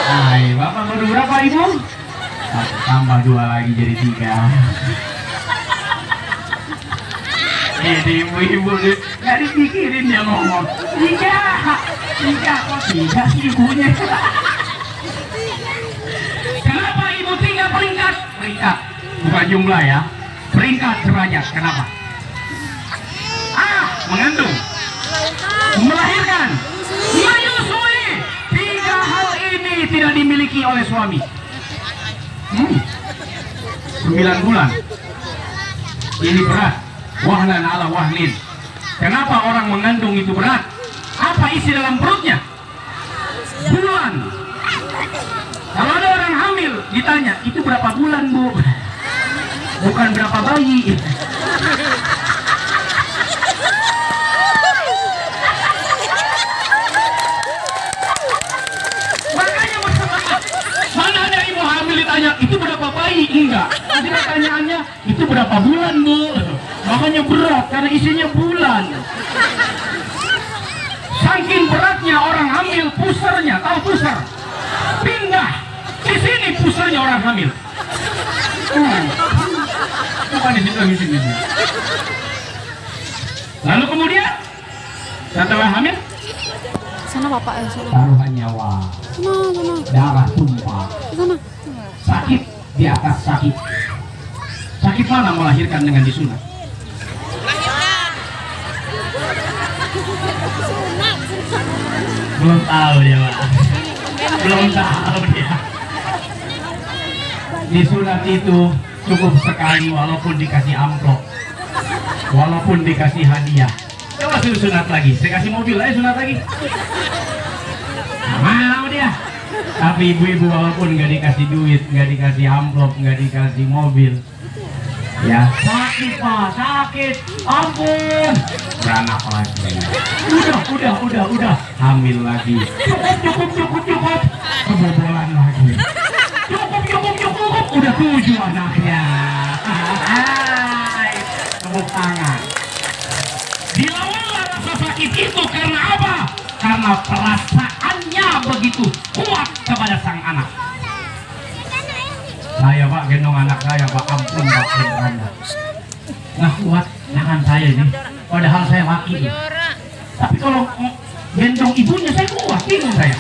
Hai, bapak baru berapa ibu? Tambah 2 lagi jadi 3. Ini ibu-ibu nggak dipikirin dia ngomong. 3 kok 3 ibunya? Kenapa ibu 3 peringkat? Peringkat, bukan jumlah ya. Peringkat derajat. Kenapa? Mengandung, melahirkan, menyusui. 3 hal ini tidak dimiliki oleh suami. 9 bulan. Ini berat. Wahnan ala wahlin. Kenapa orang mengandung itu berat? Apa isi dalam perutnya? Bulan. Kalau ada orang hamil ditanya, itu berapa bulan Bu? Bukan berapa bayi. berapa bulan Bu? Makanya berat karena isinya bulan. Saking beratnya orang hamil, pusernya, tahu puser? Pindah. Di sini pusernya orang hamil. Bukan di sini. Lalu kemudian setelah hamil, Sana bapak ya, sana. taruhan nyawa, Sana. darah tumpah, Sana. sakit di atas sakit. Sakit mana melahirkan dengan disunat? Belum tahu dia Pak. Belum tahu dia. Disunat itu cukup sekali walaupun dikasih amplop, walaupun dikasih hadiah. Coba suruh sunat lagi, saya kasih mobil aja sunat lagi. Nah, mau dia. Tapi ibu-ibu walaupun nggak dikasih duit, nggak dikasih amplop, nggak dikasih mobil, ya sakit Pak, sakit, ampun, beranak lagi. Udah, hamil lagi. Cukup, kebobolan lagi. Cukup, udah 7 anaknya. Hai, tepuk tangan. Dilawanlah rasa sakit itu karena apa? Karena perasaannya begitu kuat kepada sang anak. Saya Pak gendong anak saya Pak, ampun Pak gendong Anda. Nggak kuat tangan saya ini, padahal saya laki. Tapi kalau gendong ibunya saya kuat, bingung saya.